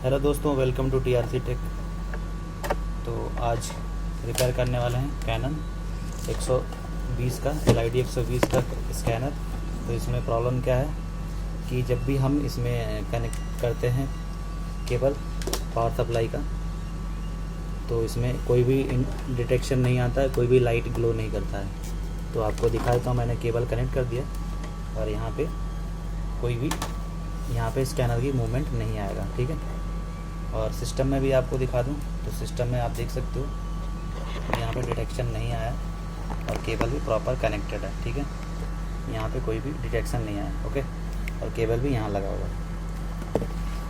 Hello दोस्तों, welcome to TRC take. तो आज रिपेयर करने वाले हैं कैनन 120 का LID 120 का स्कैनर। तो इसमें प्रॉब्लम क्या है कि जब भी हम इसमें कनेक्ट करते हैं केबल पावर सप्लाई का, तो इसमें कोई भी डिटेक्शन नहीं आता है, कोई भी लाइट ग्लो नहीं करता है। तो आपको दिखा देता हूँ, मैंने केबल कनेक्ट कर दिया और यहाँ पे कोई भी स्कैनर की मूवमेंट नहीं आएगा। ठीक है, और सिस्टम में भी आपको दिखा दूं तो सिस्टम में आप देख सकते हो यहाँ पे डिटेक्शन नहीं आया और केबल भी प्रॉपर कनेक्टेड है। ठीक है, यहाँ पे कोई भी डिटेक्शन नहीं आया। ओके, और केबल भी यहाँ लगा हुआ है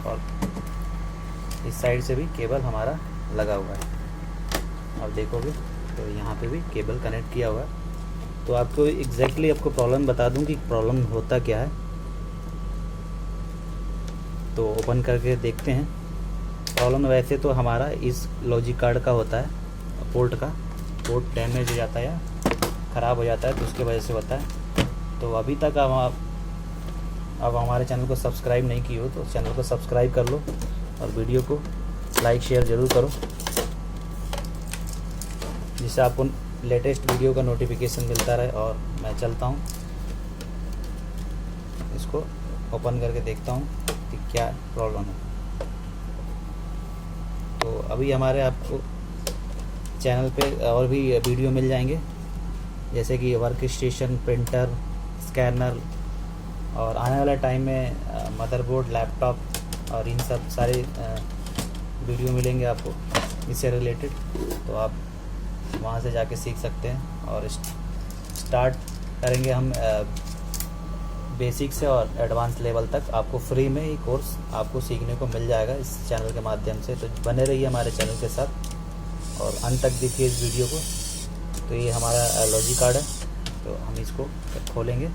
और इस साइड से भी केबल हमारा लगा हुआ है। आप देखोगे तो यहाँ पे भी केबल कनेक्ट किया हुआ है। तो आपको एग्जैक्टली आपको प्रॉब्लम बता दूँ कि प्रॉब्लम होता क्या है। तो ओपन करके देखते हैं। प्रॉब्लम वैसे तो हमारा इस लॉजिक कार्ड का होता है, पोर्ट डैमेज हो जाता है या ख़राब हो जाता है, तो उसके वजह से होता है। तो अभी तक अब हमारे चैनल को सब्सक्राइब नहीं की हो तो चैनल को सब्सक्राइब कर लो और वीडियो को लाइक शेयर ज़रूर करो, जिससे आपको लेटेस्ट वीडियो का नोटिफिकेशन मिलता रहे। और मैं चलता हूँ, इसको ओपन करके देखता हूँ कि क्या प्रॉब्लम है। तो अभी हमारे आपको चैनल पे और भी वीडियो मिल जाएंगे, जैसे कि वर्क स्टेशन, प्रिंटर, स्कैनर, और आने वाले टाइम में मदरबोर्ड, लैपटॉप और इन सब सारे वीडियो मिलेंगे आपको इससे रिलेटेड। तो आप वहाँ से जाके सीख सकते हैं और स्टार्ट करेंगे हम बेसिक से और एडवांस लेवल तक। आपको फ्री में ये कोर्स आपको सीखने को मिल जाएगा इस चैनल के माध्यम से। तो बने रहिए हमारे चैनल के साथ और अंत तक देखिए इस वीडियो को। तो ये हमारा लॉजिक कार्ड है, तो हम इसको खोलेंगे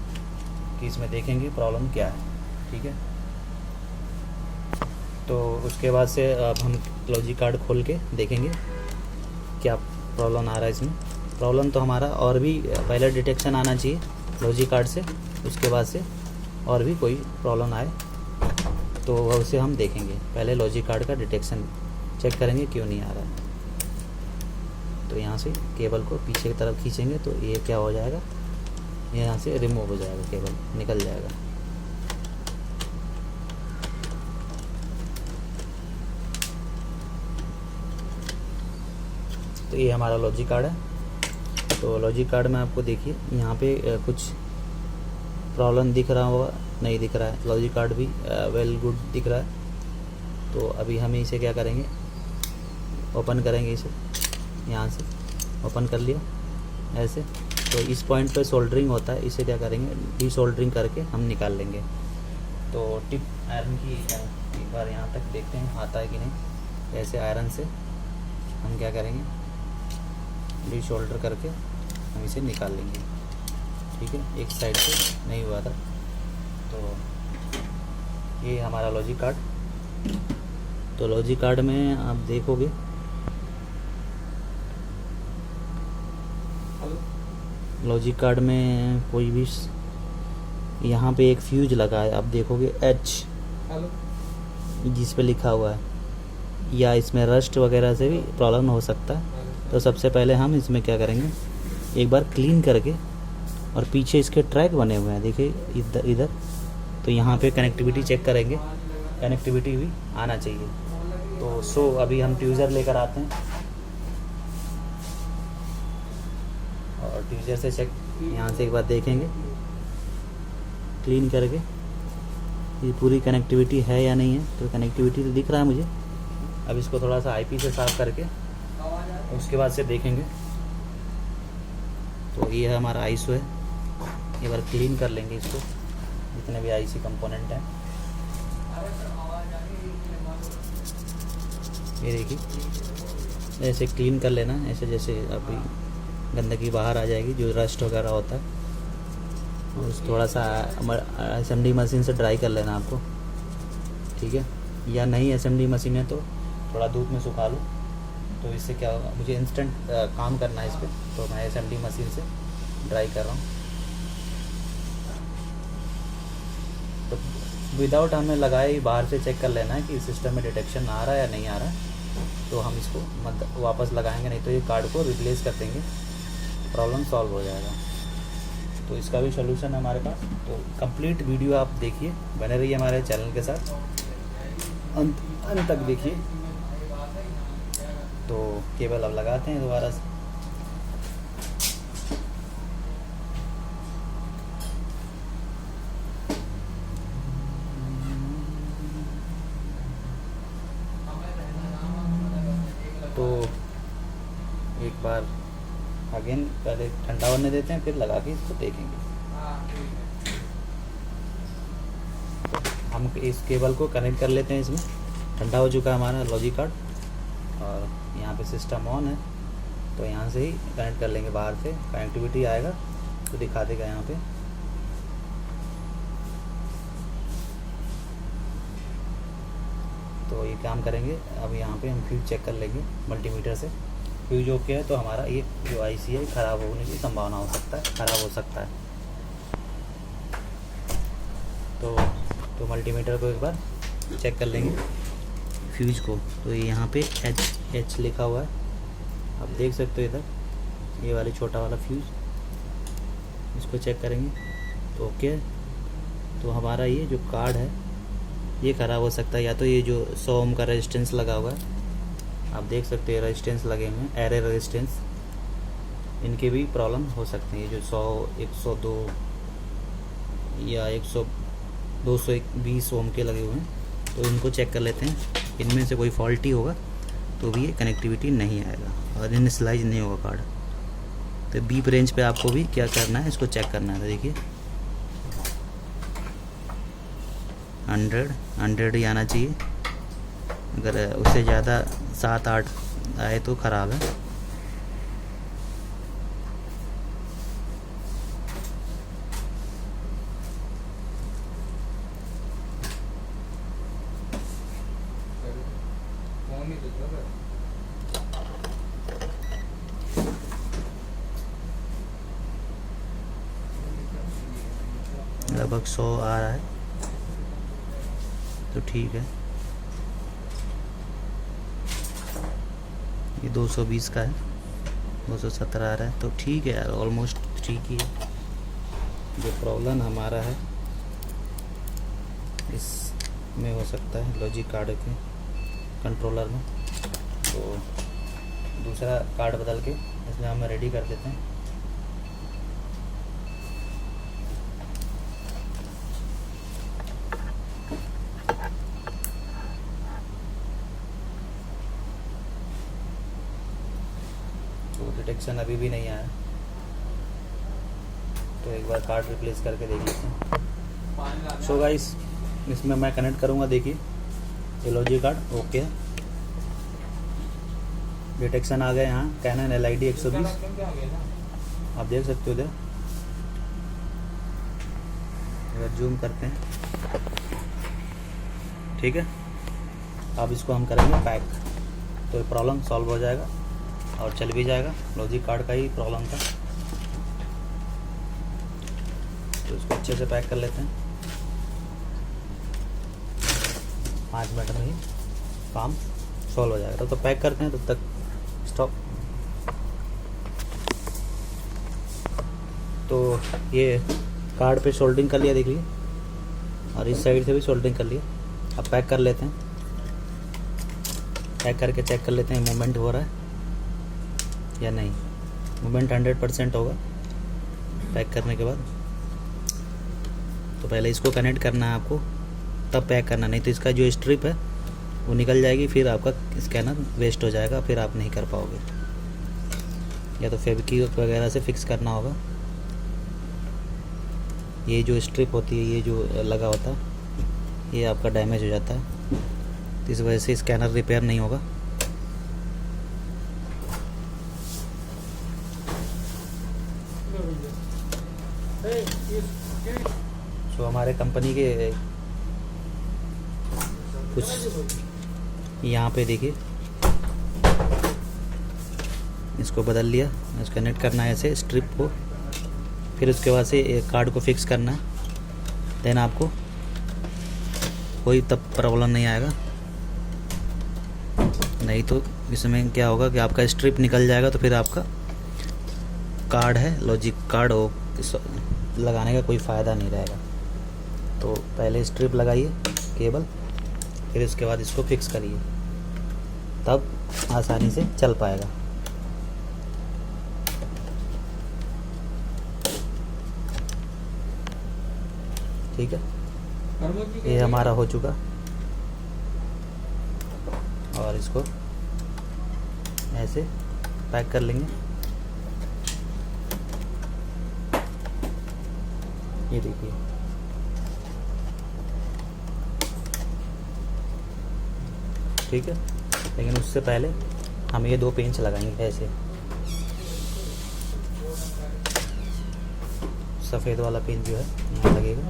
कि इसमें देखेंगे प्रॉब्लम क्या है। ठीक है, तो उसके बाद से अब हम लॉजिक कार्ड खोल के देखेंगे क्या प्रॉब्लम आ रहा है इसमें। प्रॉब्लम तो हमारा और भी पहले डिटेक्शन आना चाहिए लॉजिक कार्ड से, उसके बाद से और भी कोई प्रॉब्लम आए तो उसे हम देखेंगे। पहले लॉजिक कार्ड का डिटेक्शन चेक करेंगे क्यों नहीं आ रहा है। तो यहाँ से केबल को पीछे की तरफ खींचेंगे तो ये क्या हो जाएगा, यहाँ से रिमूव हो जाएगा, केबल निकल जाएगा। तो ये हमारा लॉजिक कार्ड है। तो लॉजिक कार्ड में आपको देखिए यहाँ पे कुछ प्रॉब्लम दिख रहा होगा, नहीं दिख रहा है। लॉजिक कार्ड भी वेल गुड दिख रहा है। तो अभी हम इसे क्या करेंगे, ओपन करेंगे इसे। यहाँ से ओपन कर लिया ऐसे। तो इस पॉइंट पे सोल्डरिंग होता है, इसे क्या करेंगे, डी सोल्डरिंग करके हम निकाल लेंगे। तो टिप आयरन की एक बार यहाँ तक देखते हैं आता है कि नहीं। ऐसे आयरन से हम क्या करेंगे, डी शोल्डर करके हम इसे निकाल लेंगे। ठीक है, एक साइड से नहीं हुआ था। तो ये हमारा लॉजिक कार्ड। तो लॉजिक कार्ड में आप देखोगे लॉजिक कार्ड में कोई भी यहाँ पे एक फ्यूज लगा है, आप देखोगे H जिस पे लिखा हुआ है, या इसमें रस्ट वगैरह से भी प्रॉब्लम हो सकता है। तो सबसे पहले हम इसमें क्या करेंगे, एक बार क्लीन करके, और पीछे इसके ट्रैक बने हुए हैं देखिए इधर। तो यहाँ पे कनेक्टिविटी चेक करेंगे, कनेक्टिविटी भी आना चाहिए। तो अभी हम ट्यूज़र लेकर आते हैं और ट्यूज़र से चेक यहाँ से एक बार देखेंगे क्लीन करके ये पूरी कनेक्टिविटी है या नहीं है। तो कनेक्टिविटी तो दिख रहा है मुझे। अब इसको थोड़ा सा IP से साफ करके उसके बाद से देखेंगे। तो ये है हमारा ISO है, एक बार क्लीन कर लेंगे इसको, जितने भी IC कंपोनेंट हैं। ये देखिए ऐसे क्लीन कर लेना, ऐसे जैसे अभी गंदगी बाहर आ जाएगी जो रस्ट वगैरह होता है। और थोड़ा सा SMD मशीन से ड्राई कर लेना आपको। ठीक है, या नहीं SMD मशीन है तो थोड़ा धूप में सुखा लो। तो इससे क्या होगा, मुझे इंस्टेंट काम करना है इस पर, तो मैं SMD मशीन से ड्राई कर रहा हूँ। तो विदाउट हमें लगाए ही बाहर से चेक कर लेना है कि सिस्टम में डिटेक्शन आ रहा है या नहीं आ रहा है, तो हम इसको वापस लगाएंगे, नहीं तो ये कार्ड को रिप्लेस कर देंगे, प्रॉब्लम सॉल्व हो जाएगा। तो इसका भी सोल्यूशन है हमारे पास। तो कंप्लीट वीडियो आप देखिए, बने रहिए हमारे चैनल के साथ, अंत तक देखिए। तो केबल अब लगाते हैं दोबारा से। तो एक बार अगेन पहले ठंडा होने देते हैं, फिर लगा के इसको देखेंगे। हम इस केबल को कनेक्ट कर लेते हैं इसमें। ठंडा हो चुका है हमारा लॉजिक कार्ड और यहाँ पे सिस्टम ऑन है, तो यहाँ से ही कनेक्ट कर लेंगे। बाहर से कनेक्टिविटी आएगा तो दिखा देगा यहाँ पे। तो ये काम करेंगे। अब यहाँ पे हम फ्यूज चेक कर लेंगे मल्टीमीटर से। फ्यूज ओके है तो हमारा ये जो आईसी है ख़राब होने की संभावना हो सकता है, ख़राब हो सकता है। तो मल्टीमीटर को एक बार चेक कर लेंगे फ्यूज को। तो ये यहाँ पे एच लिखा हुआ है, आप देख सकते हो इधर, ये वाली छोटा वाला फ्यूज, इसको चेक करेंगे तो ओके है। तो हमारा ये जो कार्ड है ये ख़राब हो सकता है, या तो ये जो 100 ओम का रेजिस्टेंस लगा हुआ है, आप देख सकते हैं रेजिस्टेंस लगे हुए हैं, एरे रेजिस्टेंस, इनके भी प्रॉब्लम हो सकते हैं। ये जो 100, 102 या 100, 220 ओम के लगे हुए हैं, तो इनको चेक कर लेते हैं। इनमें से कोई फॉल्टी होगा तो भी ये कनेक्टिविटी नहीं आएगा और इनिशियलाइज नहीं होगा कार्ड। तो बीप रेंज पे आपको भी क्या करना है, इसको चेक करना है। तो देखिए 100 ही आना चाहिए, अगर उससे ज़्यादा 7-8 आए तो ख़राब है। लगभग 100 आ रहा है तो ठीक है। ये 220 का है, 217 आ रहा है तो ठीक है यार, ऑलमोस्ट ठीक ही है। जो प्रॉब्लम हमारा है इसमें हो सकता है लॉजिक कार्ड के कंट्रोलर में, तो दूसरा कार्ड बदल के इसमें हम रेडी कर देते हैं। तो डिटेक्शन अभी भी नहीं आया, तो एक बार कार्ड रिप्लेस करके देख लेते हैं। सो गाइस, इसमें मैं कनेक्ट करूँगा। देखिए ये लॉजिक कार्ड ओके है, डिटेक्शन आ गया यहाँ कैनन LID 120, आप देख सकते हो इधर। अगर जूम करते हैं, ठीक है। अब इसको हम करेंगे पैक, तो प्रॉब्लम सॉल्व हो जाएगा और चल भी जाएगा। लॉजिक कार्ड का ही प्रॉब्लम था, तो इसको अच्छे से पैक कर लेते हैं। 5 मिनट में ही काम सॉल्व हो जाएगा। तो पैक करते हैं, तब तक स्टॉप। तो ये कार्ड पे सोल्डरिंग कर लिया, देख लीजिए, और इस साइड से भी सोल्डरिंग कर लिया। अब पैक कर लेते हैं। पैक करके चेक कर लेते हैं मूवमेंट हो रहा है या नहीं। मूवमेंट 100% होगा पैक करने के बाद। तो पहले इसको कनेक्ट करना है आपको, तब पैक करना, नहीं तो इसका जो स्ट्रिप है वो निकल जाएगी, फिर आपका स्कैनर वेस्ट हो जाएगा, फिर आप नहीं कर पाओगे। या तो फेविक्विक वगैरह से फिक्स करना होगा। ये जो स्ट्रिप होती है, ये जो लगा होता है, ये आपका डैमेज हो जाता है, तो इस वजह से स्कैनर रिपेयर नहीं होगा। तो हमारे कंपनी के कुछ यहाँ पे देखिए, इसको बदल लिया। इसको कनेक्ट करना है ऐसे स्ट्रिप को, फिर उसके बाद से कार्ड को फिक्स करना है। देन आपको कोई तब प्रॉब्लम नहीं आएगा। नहीं तो इसमें क्या होगा कि आपका स्ट्रिप निकल जाएगा, तो फिर आपका कार्ड है लॉजिक कार्ड हो लगाने का कोई फ़ायदा नहीं रहेगा। तो पहले स्ट्रिप लगाइए केबल, फिर उसके बाद इसको फिक्स करिए, तब आसानी से चल पाएगा। ठीक है, ये हमारा हो चुका, और इसको ऐसे पैक कर लेंगे। ये देखिए, ठीक है। लेकिन उससे पहले हम ये 2 पेंच लगाएंगे ऐसे। सफ़ेद वाला पेंच जो है यहाँ लगेगा,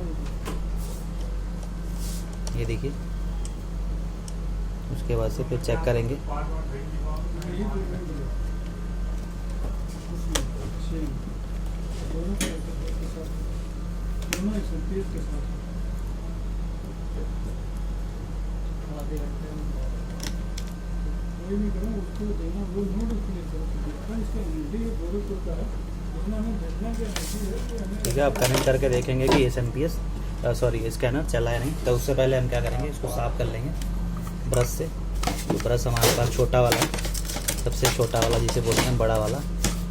ये देखिए। उसके बाद से फिर चेक करेंगे। ठीक है, आप कनेक्ट करके देखेंगे कि SMPS स्कैनर चला है नहीं। तो उससे पहले हम क्या करेंगे, इसको साफ़ कर लेंगे ब्रश से। तो ब्रश हमारे पास छोटा वाला है, सबसे छोटा वाला जिसे बोलते हैं, बड़ा वाला,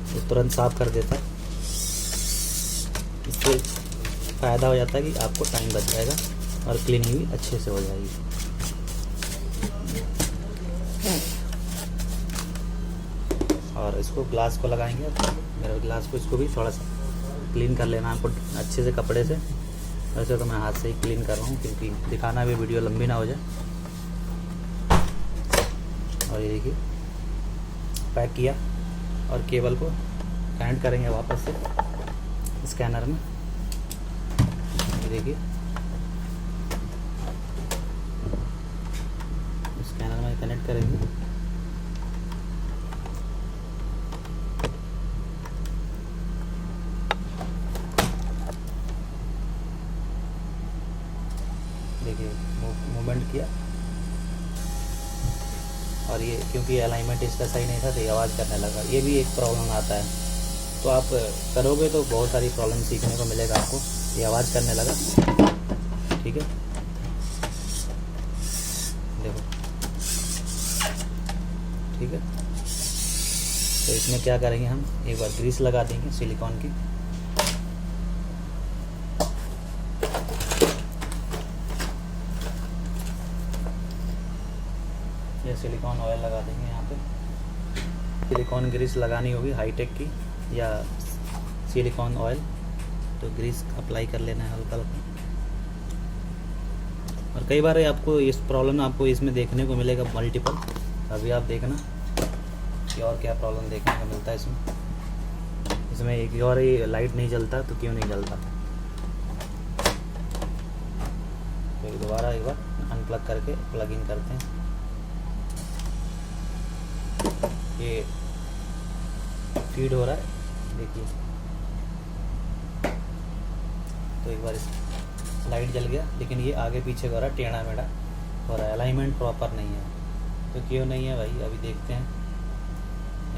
ये तुरंत साफ़ कर देता है। इससे फ़ायदा हो जाता है कि आपको टाइम बच जाएगा और क्लीनिंग भी अच्छे से हो जाएगी। और इसको ग्लास को लगाएंगे, मेरे ग्लास को, इसको भी थोड़ा सा क्लीन कर लेना आपको अच्छे से कपड़े से। वैसे तो मैं हाथ से ही क्लीन कर रहा हूँ, क्योंकि दिखाना भी वीडियो लंबी ना हो जाए। और ये देखिए, पैक किया, और केबल को कनेक्ट करेंगे वापस से स्कैनर में। ये देखिए, स्कैनर में कनेक्ट करेंगे। देखिए, मूवमेंट किया, और ये क्योंकि अलाइनमेंट इसका सही नहीं था तो ये आवाज़ करने लगा। ये भी एक प्रॉब्लम आता है, तो आप करोगे तो बहुत सारी प्रॉब्लम सीखने को मिलेगा आपको। ये आवाज़ करने लगा, ठीक है, देखो, ठीक है। तो इसमें क्या करेंगे, हम एक बार ग्रीस लगा देंगे सिलिकॉन की। ये सिलिकॉन ऑयल लगा देंगे यहाँ पे। सिलिकॉन ग्रीस लगानी होगी हाईटेक की या सिलिकॉन ऑयल, तो ग्रीस अप्लाई कर लेना है हल्का हल्का। और कई बार आपको इस प्रॉब्लम आपको इसमें देखने को मिलेगा मल्टीपल। अभी आप देखना कि और क्या प्रॉब्लम देखने को मिलता है इसमें एक और ही लाइट नहीं जलता, तो क्यों नहीं जलता। तो दोबारा एक बार अनप्लग करके प्लग इन करते हैं। ये फीड हो रहा है, देखिए। तो एक बार लाइट जल गया, लेकिन ये आगे पीछे हो रहा है, टेढ़ा मेढ़ा हो रहा है, अलाइनमेंट प्रॉपर नहीं है। तो क्यों नहीं है भाई, अभी देखते हैं,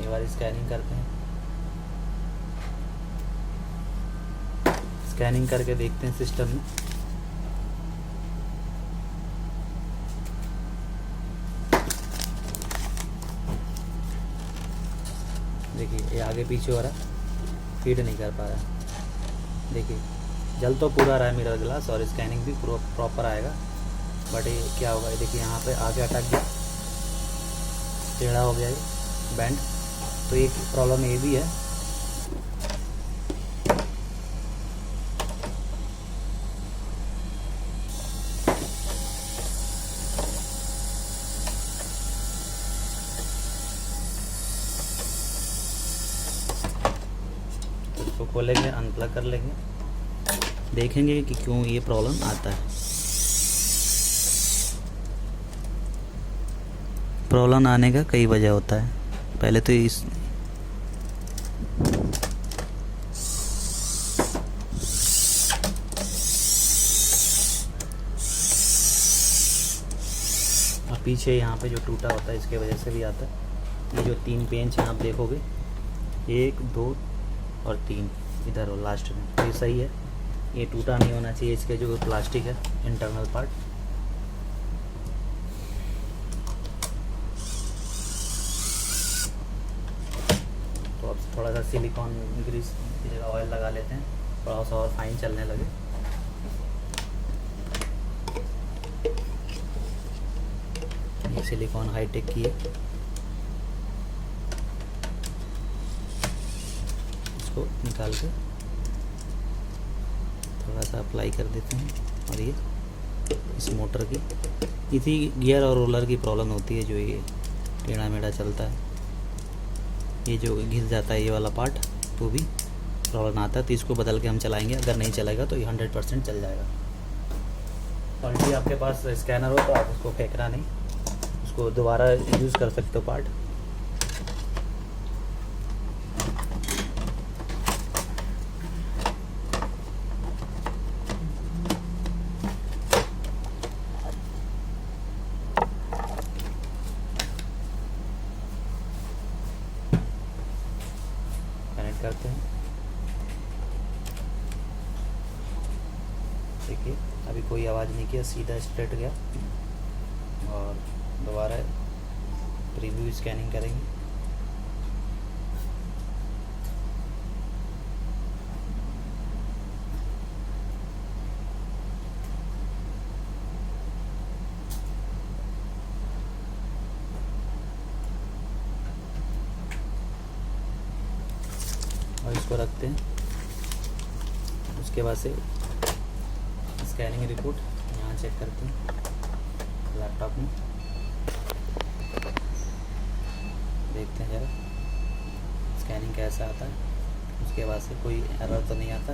एक बार स्कैनिंग करते हैं। स्कैनिंग करके देखते हैं सिस्टम में। देखिए, ये आगे पीछे हो रहा है, फीड नहीं कर पा रहा है। देखिए, जल तो पूरा रहा है मिरर ग्लास, और स्कैनिंग भी प्रॉपर आएगा, बट ये क्या होगा, ये देखिए यहाँ पे आगे अटक गया, टेढ़ा हो गया ये बैंड। तो एक प्रॉब्लम ये भी है। इसको खोलेंगे, अनप्लग कर लेंगे, देखेंगे कि क्यों ये प्रॉब्लम आता है। प्रॉब्लम आने का कई वजह होता है। पहले तो इस पीछे यहाँ पे जो टूटा होता है इसके वजह से भी आता है। ये जो 3 पेंच हैं आप देखोगे 1 2 और 3 इधर हो लास्ट में, तो ये सही है, ये टूटा नहीं होना चाहिए। इसके जो प्लास्टिक है इंटरनल पार्ट, तो अब थोड़ा सा सिलिकॉन ग्रीस की जगह ऑयल लगा लेते हैं, थोड़ा सा और फाइन चलने लगे। ये सिलिकॉन हाईटेक की है, इसको निकाल के थोड़ा सा अप्लाई कर देते हैं। और ये इस मोटर की इसी गियर और रोलर की प्रॉब्लम होती है, जो ये टेढ़ा मेढ़ा चलता है, ये जो घिस जाता है ये वाला पार्ट, तो भी प्रॉब्लम आता है। तो इसको बदल के हम चलाएंगे, अगर नहीं चलेगा तो ये 100% चल जाएगा। क्वालिटी आपके पास स्कैनर हो तो आप उसको फेंकना नहीं, उसको दोबारा यूज़ कर सकते हो पार्ट। कनेक्ट करते हैं, देखिए अभी कोई आवाज़ नहीं किया, सीधा स्ट्रेट गया। और दोबारा प्रीव्यू स्कैनिंग करेंगे, और इसको रखते हैं। उसके बाद से स्कैनिंग रिपोर्ट यहाँ चेक करते हैं लैपटॉप में, देखते हैं ज़रा स्कैनिंग कैसा आता है। उसके बाद से कोई एरर तो नहीं आता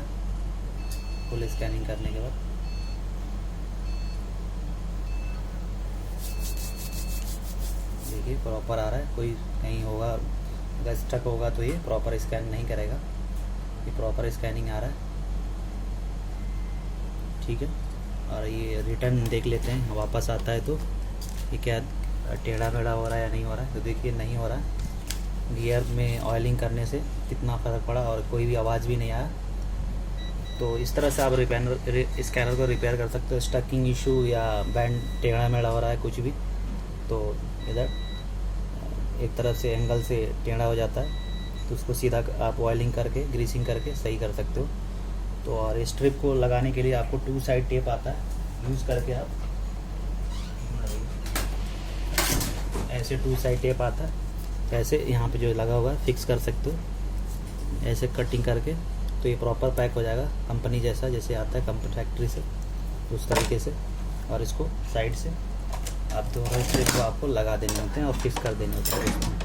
फुल स्कैनिंग करने के बाद। देखिए प्रॉपर आ रहा है, कोई कहीं होगा अगर स्टक होगा तो ये प्रॉपर स्कैन नहीं करेगा, ये प्रॉपर स्कैनिंग आ रहा है, ठीक है। और ये रिटर्न देख लेते हैं, वापस आता है तो ये क्या टेढ़ा मेढ़ा हो रहा है या नहीं हो रहा है। तो देखिए नहीं हो रहा है, गियर में ऑयलिंग करने से कितना फ़र्क पड़ा और कोई भी आवाज़ भी नहीं आया। तो इस तरह से आप स्कैनर को रिपेयर कर सकते हो। स्टकिंग इशू या बैंड टेढ़ा मेढ़ा हो रहा है कुछ भी, तो इधर एक तरफ से एंगल से टेढ़ा हो जाता है, तो उसको सीधा आप ऑयलिंग करके ग्रीसिंग करके सही कर सकते हो। तो और स्ट्रिप को लगाने के लिए आपको 2 साइड टेप आता है, यूज़ करके आप ऐसे 2 साइड टेप आता है, ऐसे यहाँ पे जो लगा हुआ है फिक्स कर सकते हो, ऐसे कटिंग करके तो ये प्रॉपर पैक हो जाएगा कंपनी जैसा, जैसे आता है कंपनी फैक्ट्री से, उस तरीके से। और इसको साइड से आप दोनों स्ट्रिप को आपको लगा देने होते हैं और फिक्स कर देने होते हैं।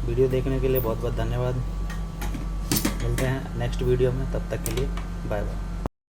वीडियो देखने के लिए बहुत बहुत धन्यवाद। मिलते हैं नेक्स्ट वीडियो में, तब तक के लिए बाय बाय।